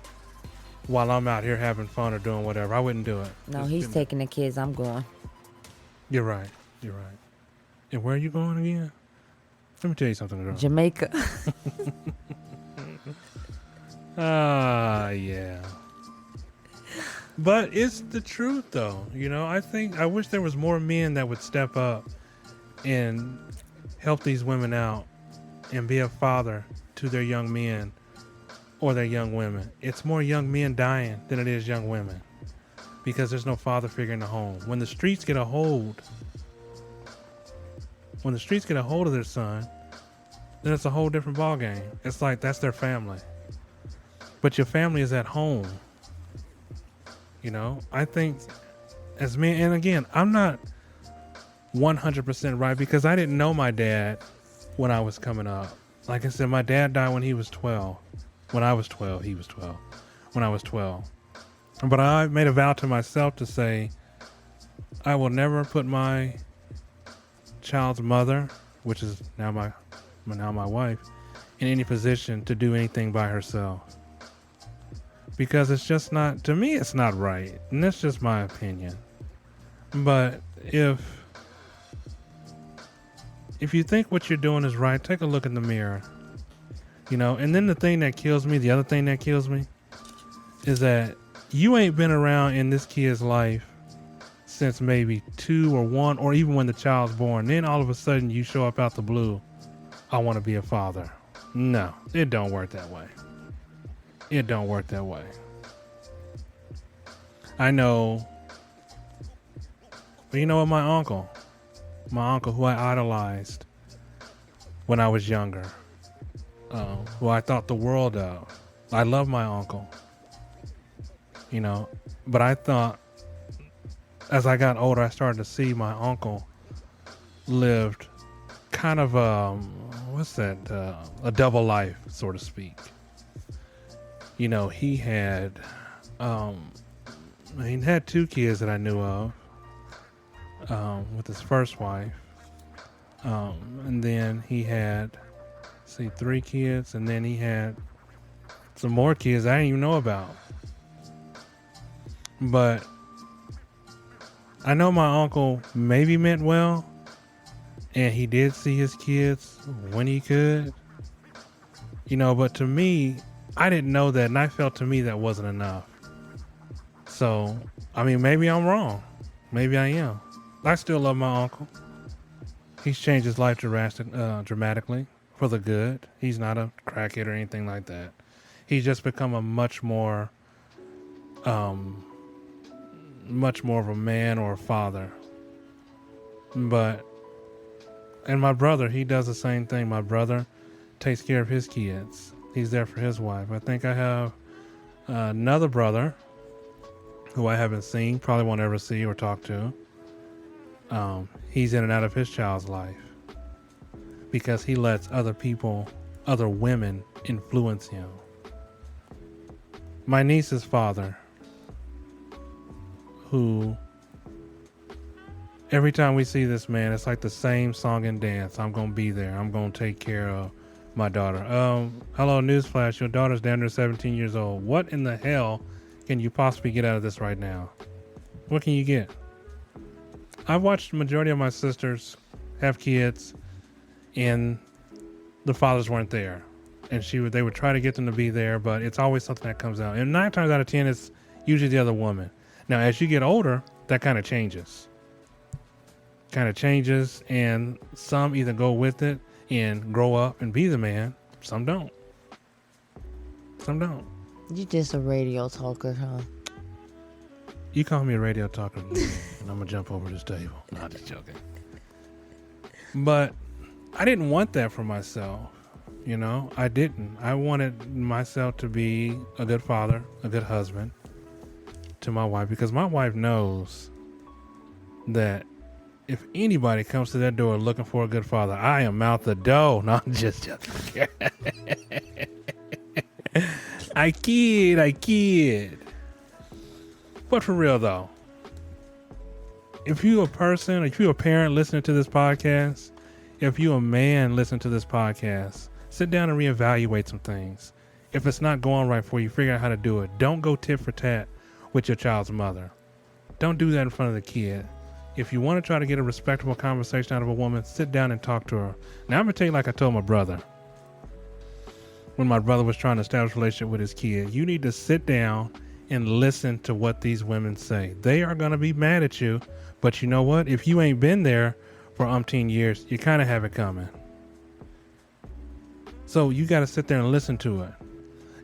while I'm out here having fun or doing whatever. I wouldn't do it. No, he's taking the kids. I'm going. You're right. And where are you going again? Let me tell you something, girl. Jamaica. Yeah. But it's the truth, though. I wish there was more men that would step up and help these women out and be a father to their young men or their young women. It's more young men dying than it is young women. because there's no father figure in the home. When the streets get a hold of their son, then it's a whole different ballgame. It's like that's their family. But your family is at home. You know, I think as men, and again, I'm not 100% right because I didn't know my dad when I was coming up. Like I said, my dad died when he was 12. When I was 12, he was 12. When I was 12. But I made a vow to myself to say, I will never put my child's mother, which is now my wife, in any position to do anything by herself. Because it's just not, to me, it's not right. And that's just my opinion. But if you think what you're doing is right, take a look in the mirror. You know, and then the other thing that kills me is that you ain't been around in this kid's life since maybe 2 or 1, or even when the child's born. Then all of a sudden you show up out the blue, I want to be a father. No, it don't work that way. It don't work that way. I know, but you know what, my uncle who I idolized when I was younger, who I thought the world of. I love my uncle, you know, but I thought as I got older, I started to see my uncle lived kind of a double life, so to speak. You know, he had 2 kids that I knew of with his first wife, and then he had 3 kids, and then he had some more kids I didn't even know about. But I know my uncle maybe meant well, and he did see his kids when he could, you know, but to me, I didn't know that, and I felt to me that wasn't enough. So, I mean, maybe I'm wrong. Maybe I am. I still love my uncle. He's changed his life dramatically for the good. He's not a crackhead or anything like that. He's just become a much more of a man or a father. And my brother, he does the same thing. My brother takes care of his kids. He's there for his wife. I think I have another brother who I haven't seen, probably won't ever see or talk to. He's in and out of his child's life because he lets other women influence him. My niece's father, who every time we see this man, it's like the same song and dance. I'm going to be there. I'm going to take care of my daughter. Hello, newsflash. Your daughter's down there 17 years old. What in the hell can you possibly get out of this right now? What can you get? I've watched the majority of my sisters have kids and the fathers weren't there. And they would try to get them to be there, but it's always something that comes out. And 9 times out of 10, it's usually the other woman. Now, as you get older, that kind of changes. And some either go with it and grow up and be the man. Some don't. You're just a radio talker, huh? You call me a radio talker, and I'm going to jump over this table. No, I'm just joking. But I didn't want that for myself. You know, I didn't. I wanted myself to be a good father, a good husband to my wife, because my wife knows that if anybody comes to that door looking for a good father, I am out the door. No, I'm just joking. I kid. But for real though, if you a parent listening to this podcast, if you a man listening to this podcast, sit down and reevaluate some things. If it's not going right for you, figure out how to do it. Don't go tit for tat with your child's mother. Don't do that in front of the kid. If you want to try to get a respectable conversation out of a woman, sit down and talk to her. Now, I'm going to tell you like I told my brother. When my brother was trying to establish a relationship with his kid, you need to sit down and listen to what these women say. They are going to be mad at you, but you know what? If you ain't been there for umpteen years, you kind of have it coming. So you got to sit there and listen to it.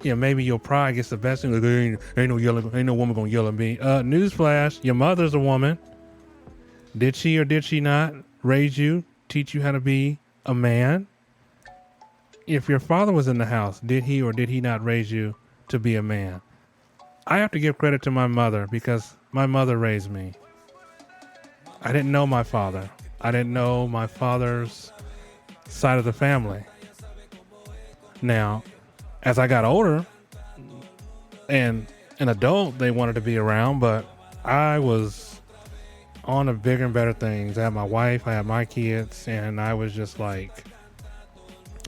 maybe your pride gets the best thing. Like, ain't no woman gonna yell at me. Newsflash: your mother's a woman. Did she or did she not raise you, teach you how to be a man? If your father was in the house, did he or did he not raise you to be a man? I have to give credit to my mother because my mother raised me. I didn't know my father. I didn't know my father's side of the family. Now, as I got older and an adult, they wanted to be around, but I was on to bigger and better things. I had my wife, I had my kids, and I was just like,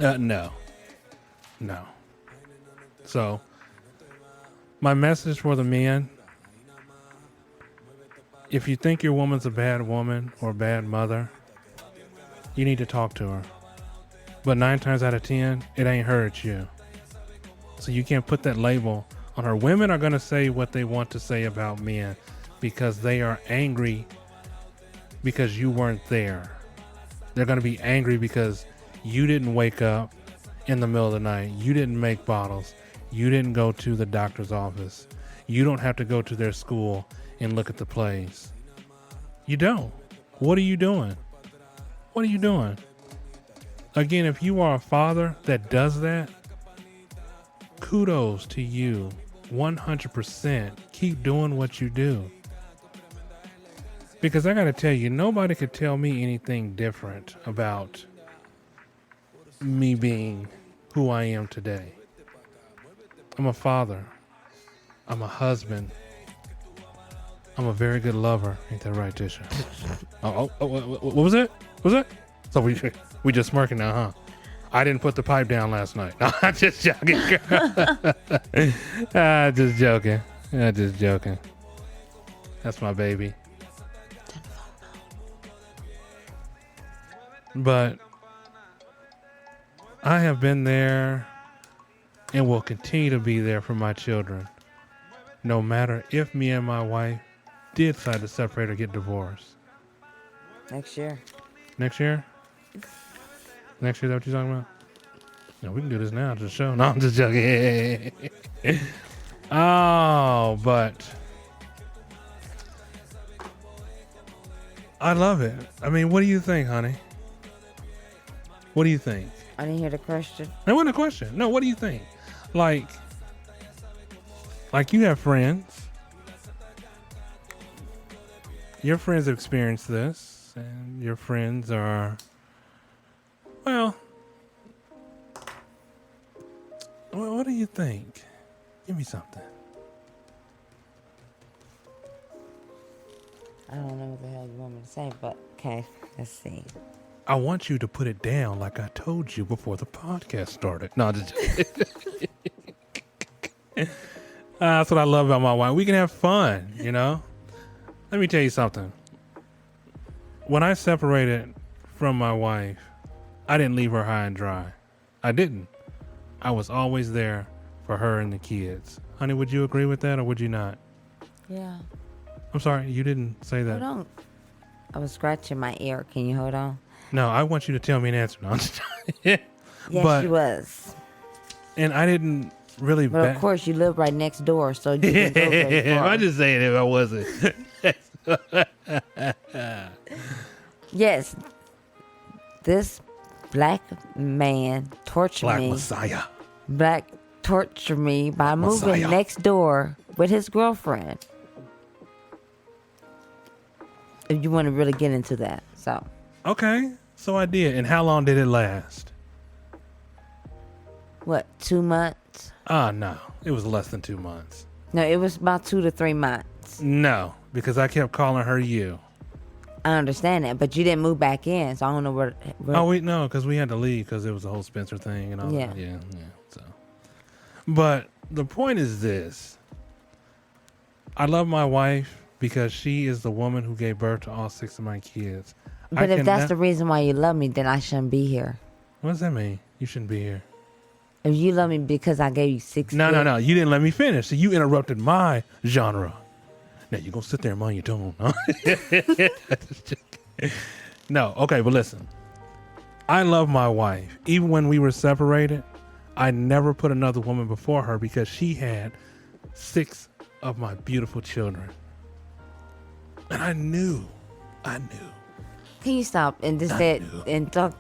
no. So, my message for the men: if you think your woman's a bad woman or a bad mother, you need to talk to her. But 9 times out of 10, it ain't her, it's you. So you can't put that label on her. Women are going to say what they want to say about men because they are angry because you weren't there. They're going to be angry because you didn't wake up in the middle of the night. You didn't make bottles. You didn't go to the doctor's office. You don't have to go to their school and look at the plays. You don't. What are you doing? What are you doing? Again, if you are a father that does that, kudos to you. 100%. Keep doing what you do. Because I got to tell you, nobody could tell me anything different about me being who I am today. I'm a father. I'm a husband. I'm a very good lover. Ain't that right, Tisha? What was it? What was it? So we just smirking now, huh? I didn't put the pipe down last night. No, I'm just joking. Just joking. Just joking. That's my baby. But I have been there and will continue to be there for my children, no matter if me and my wife did decide to separate or get divorced. Next year. Next year? Next year, is that what you're talking about? No, we can do this now to the show. No, I'm just joking. Oh, but I love it. I mean, what do you think, honey? What do you think? I didn't hear the question. That wasn't a question. No, what do you think? Like you have friends. Your friends have experienced this, and your friends are, well, what do you think? Give me something. I don't know what the hell you want me to say, but okay, let's see. I want you to put it down like I told you before the podcast started. No, just that's what I love about my wife. We can have fun, you know? Let me tell you something. When I separated from my wife, I didn't leave her high and dry. I didn't. I was always there for her and the kids. Honey, would you agree with that or would you not? Yeah. I'm sorry, you didn't say that. Hold on. I was scratching my ear. Can you hold on? No, I want you to tell me an answer. No, I'm just Yes, she was. And I didn't really. But of course, you live right next door, so you can go very far. I'm just saying if I wasn't. Yes, this black man tortured Black me. Messiah. Black tortured me by moving Messiah. next door with his girlfriend. If you want to really get into that, so. Okay, so I did. And how long did it last? What, 2 months? No, it was less than 2 months. No, it was about 2 to 3 months. No, because I kept calling her you. I understand that, but you didn't move back in, so I don't know where Oh, no, because we had to leave because it was the whole Spencer thing and all Yeah. that. Yeah. So, but the point is this: I love my wife because she is the woman who gave birth to all 6 of my kids. But if that's the reason why you love me, then I shouldn't be here. What does that mean? You shouldn't be here. If you love me because I gave you 6 No. kids. You didn't let me finish. So you interrupted my genre. Now you're going to sit there and mind your tone. Huh? No. Okay, but listen. I love my wife. Even when we were separated, I never put another woman before her because she had 6 of my beautiful children. And I knew. Can you stop and just say it and talk?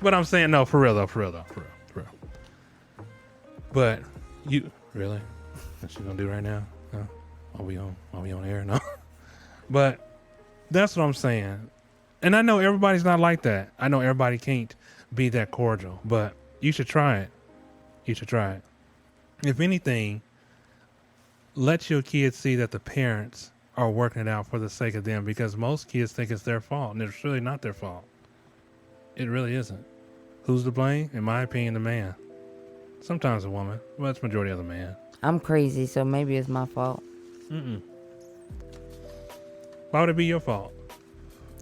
But I'm saying, no, for real. But you, really? What you gonna do right now? Huh? Are we on air? No. But that's what I'm saying. And I know everybody's not like that. I know everybody can't be that cordial, but you should try it. If anything, let your kids see that the parents are working it out for the sake of them, because most kids think it's their fault, and it's really not their fault. It really isn't. Who's to blame? In my opinion, the man. Sometimes a woman, but it's majority of the man. I'm crazy, so maybe it's my fault. Why would it be your fault?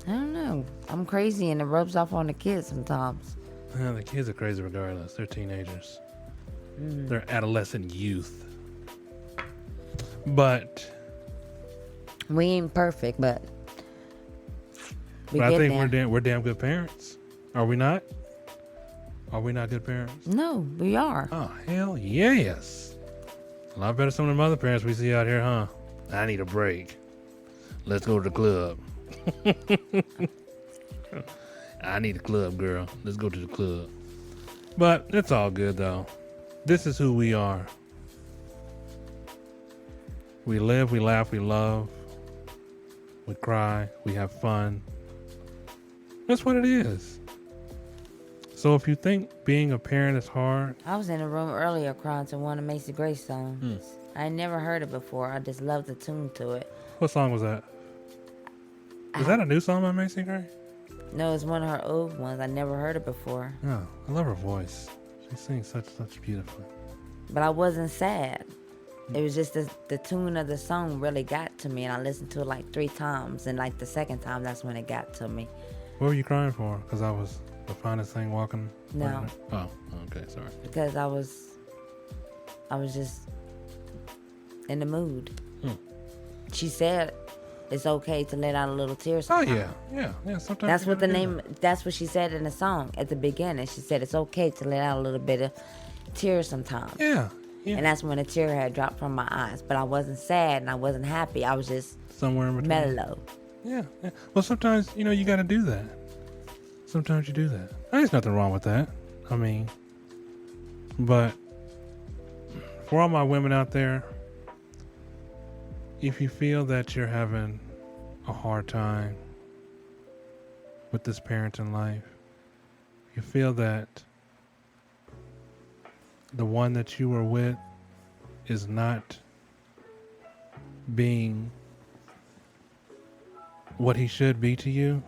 I don't know. I'm crazy, and it rubs off on the kids sometimes. The kids are crazy regardless. They're teenagers. They're adolescent youth. But We ain't perfect, but I get think there. we're damn good parents. Are we not? Are we not good parents? No, we are. Oh, hell yes. A lot better than some of them other parents we see out here, huh? I need a break. Let's go to the club. I need a club, girl. Let's go to the club. But it's all good, though. This is who we are. We live, we laugh, we love. We cry, we have fun. That's what it is. So if you think being a parent is hard, I was in a room earlier crying to one of Macy Grace songs. I had never heard it before. I just love the tune to it. what song was that? Is that a new song by Macy Gray? No, it's one of her old ones. I never heard it before. Oh, I love her voice. She sings such beautifully. But I wasn't sad. It was just the tune of the song really got to me, and I listened to it like 3 times, and like the second time, that's when it got to me. What were you crying for? Because I was the finest thing walking? No. Oh, okay, sorry. Because I was just in the mood. She said it's okay to let out a little tear Oh, sometimes. yeah. Sometimes That's you what the gotta do name. That's what she said in the song at the beginning. She said it's okay to let out a little bit of tears sometimes. that. Yeah. And that's when a tear had dropped from my eyes. But I wasn't sad and I wasn't happy. I was just Somewhere in between. mellow. Yeah. Well, sometimes, you got to do that. Sometimes you do that. There's nothing wrong with that. I mean, but for all my women out there, if you feel that you're having a hard time with this parenting life, you feel that the one that you were with is not being what he should be to you,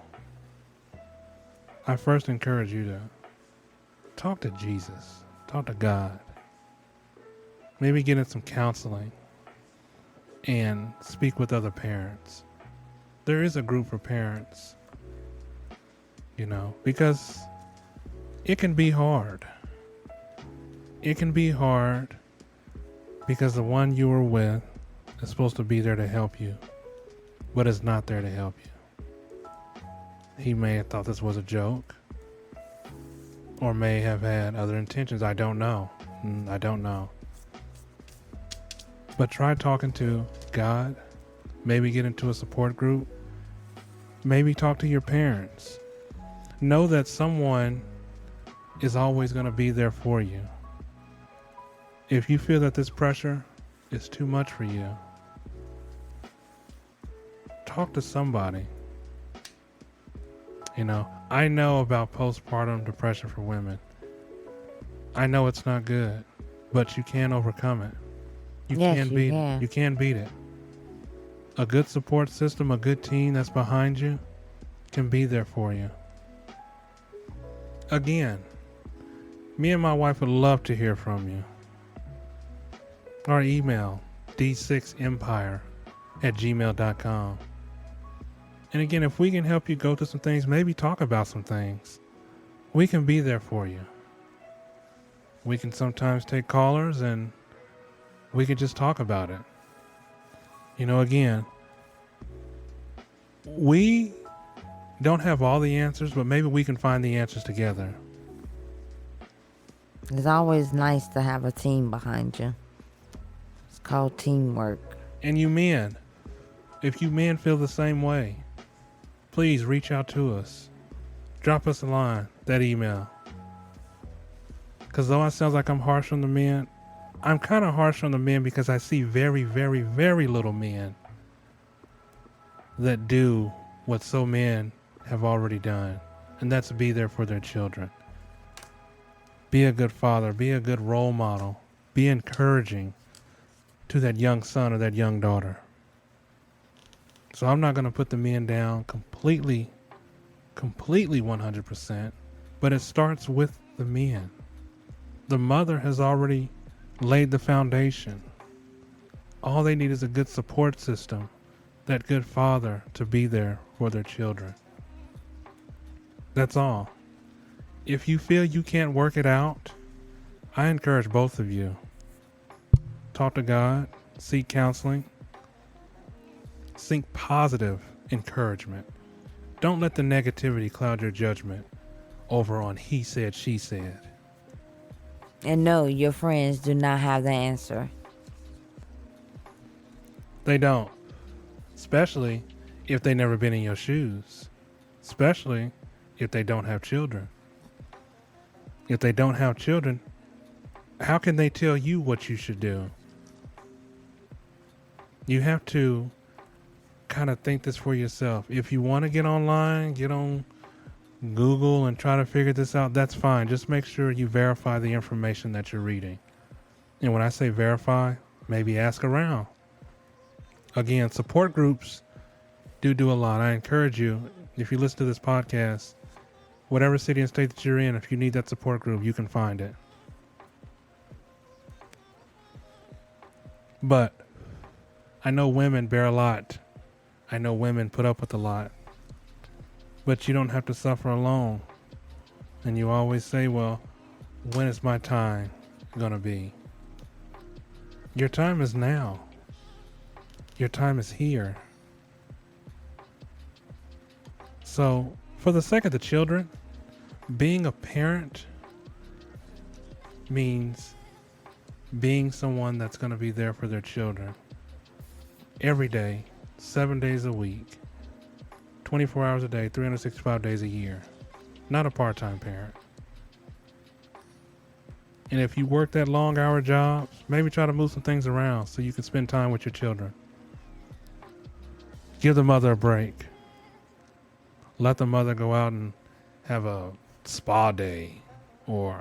I first encourage you to talk to Jesus, talk to God, maybe get in some counseling and speak with other parents. There is a group for parents, because it can be hard. It can be hard because the one you were with is supposed to be there to help you, but is not there to help you. He may have thought this was a joke, or may have had other intentions. I don't know. But try talking to God. Maybe get into a support group. Maybe talk to your parents. Know that someone is always going to be there for you. If you feel that this pressure is too much for you, talk to somebody. I know about postpartum depression for women. I know it's not good, but you can overcome it. You can beat it. A good support system, a good team that's behind you can be there for you. Again, me and my wife would love to hear from you. Our email, d6empire@gmail.com. And again, if we can help you go through some things, maybe talk about some things, we can be there for you. We can sometimes take callers and we can just talk about it. Again, we don't have all the answers, but maybe we can find the answers together. It's always nice to have a team behind you. It's called teamwork. And you men, if you men feel the same way, please reach out to us. Drop us a line, that email. Because though it sounds like I'm harsh on the men, I'm kind of harsh on the men because I see very, very, very little men that do what so men have already done. And that's be there for their children. Be a good father. Be a good role model. Be encouraging to that young son or that young daughter. So I'm not going to put the men down completely 100%, but it starts with the men. The mother has already laid the foundation. All they need is a good support system, that good father to be there for their children. That's all. If you feel you can't work it out, I encourage both of you. Talk to God, seek counseling, seek positive encouragement. Don't let the negativity cloud your judgment over on he said, she said. And no, your friends do not have the answer. They don't. Especially if they've never been in your shoes. Especially if they don't have children. If they don't have children, how can they tell you what you should do? You have to kind of think this for yourself. If you want to get online, get on Google and try to figure this out, that's fine. Just make sure you verify the information that you're reading. And when I say verify, maybe ask around. Again, support groups do a lot. I encourage you, if you listen to this podcast, whatever city and state that you're in, if you need that support group, you can find it. But I know women bear a lot. I know women put up with a lot. But you don't have to suffer alone. And you always say, well, when is my time going to be? Your time is now. Your time is here. So, for the sake of the children, being a parent means being someone that's going to be there for their children every day, 7 days a week, 24 hours a day, 365 days a year. Not a part-time parent. And if you work that long hour jobs, maybe try to move some things around so you can spend time with your children. Give the mother a break. Let the mother go out and have a spa day or...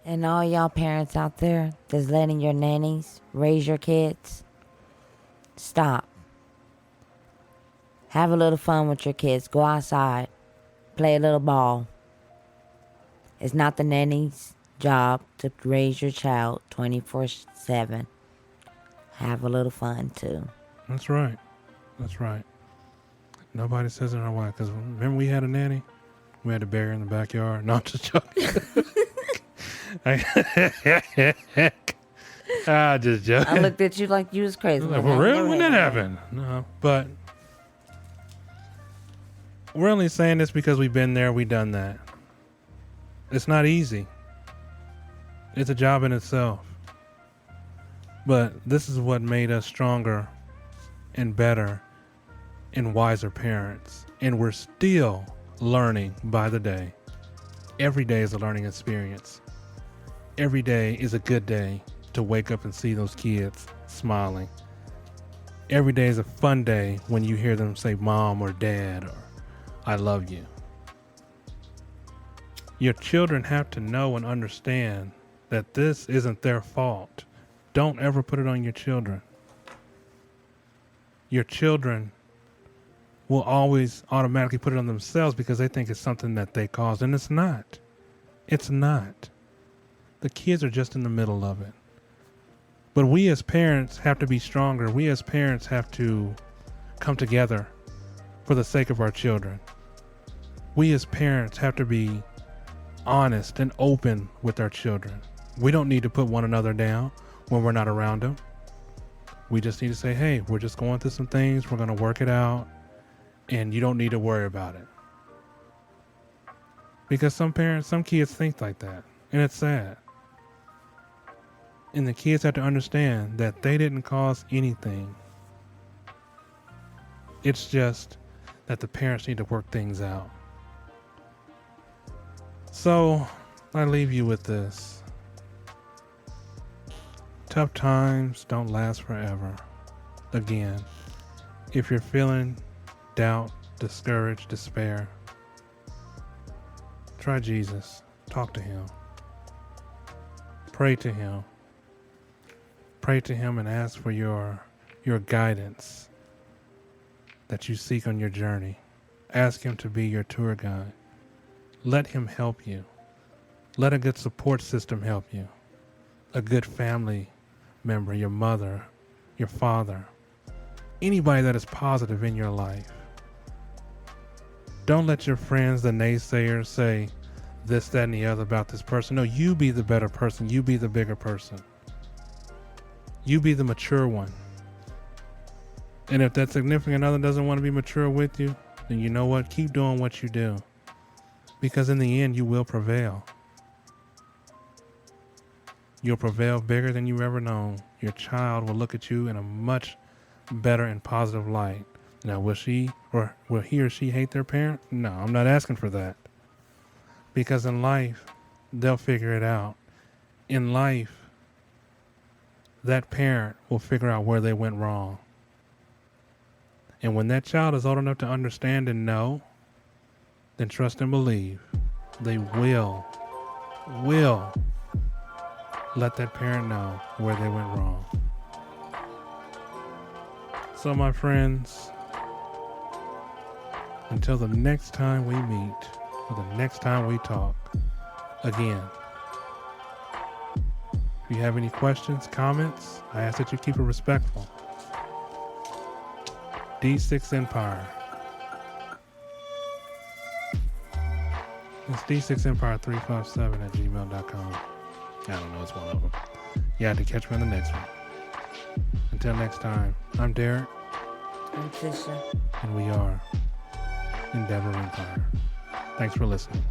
And all y'all parents out there that's letting your nannies raise your kids, stop. Have a little fun with your kids. Go outside. Play a little ball. It's not the nanny's job to raise your child 24/7. Have a little fun too. That's right. That's right. Nobody says it in our way. Because remember we had a nanny? We had to bury her in the backyard. No, I'm just joking. Just joking. I looked at you like you was crazy. Like, for real? When that happened? No. But we're only saying this because we've been there, we've done that. It's not easy. It's a job in itself. But this is what made us stronger and better and wiser parents. And we're still learning by the day. Every day is a learning experience. Every day is a good day to wake up and see those kids smiling. Every day is a fun day when you hear them say mom or dad or I love you. Your children have to know and understand that this isn't their fault. Don't ever put it on your children. Your children will always automatically put it on themselves because they think it's something that they caused, and it's not. It's not. The kids are just in the middle of it. But we as parents have to be stronger. We as parents have to come together for the sake of our children. We as parents have to be honest and open with our children. We don't need to put one another down when we're not around them. We just need to say, hey, we're just going through some things. We're going to work it out. And you don't need to worry about it. Because some kids think like that, and it's sad. And the kids have to understand that they didn't cause anything. It's just that the parents need to work things out. So, I leave you with this. Tough times don't last forever. Again, if you're feeling doubt, discouraged, despair, try Jesus. Talk to him. Pray to him. Pray to him and ask for your guidance that you seek on your journey. Ask him to be your tour guide. Let him help you. Let a good support system help you. A good family member, your mother, your father, anybody that is positive in your life. Don't let your friends, the naysayers, say this, that, and the other about this person. No, you be the better person. You be the bigger person. You be the mature one. And if that significant other doesn't want to be mature with you, then you know what? Keep doing what you do. Because in the end, you will prevail. You'll prevail bigger than you've ever known. Your child will look at you in a much better and positive light. Now, will he or she hate their parent? No, I'm not asking for that. Because in life, they'll figure it out. In life, that parent will figure out where they went wrong. And when that child is old enough to understand and know, then trust and believe they will let that parent know where they went wrong. So my friends, until the next time we meet, or the next time we talk, again, if you have any questions, comments, I ask that you keep it respectful. D6 Empire. It's D6Empire357 @gmail.com. I don't know, it's one of them. You have to catch me on the next one. Until next time, I'm Derek. I'm Tisha. And we are Endeavor Empire. Thanks for listening.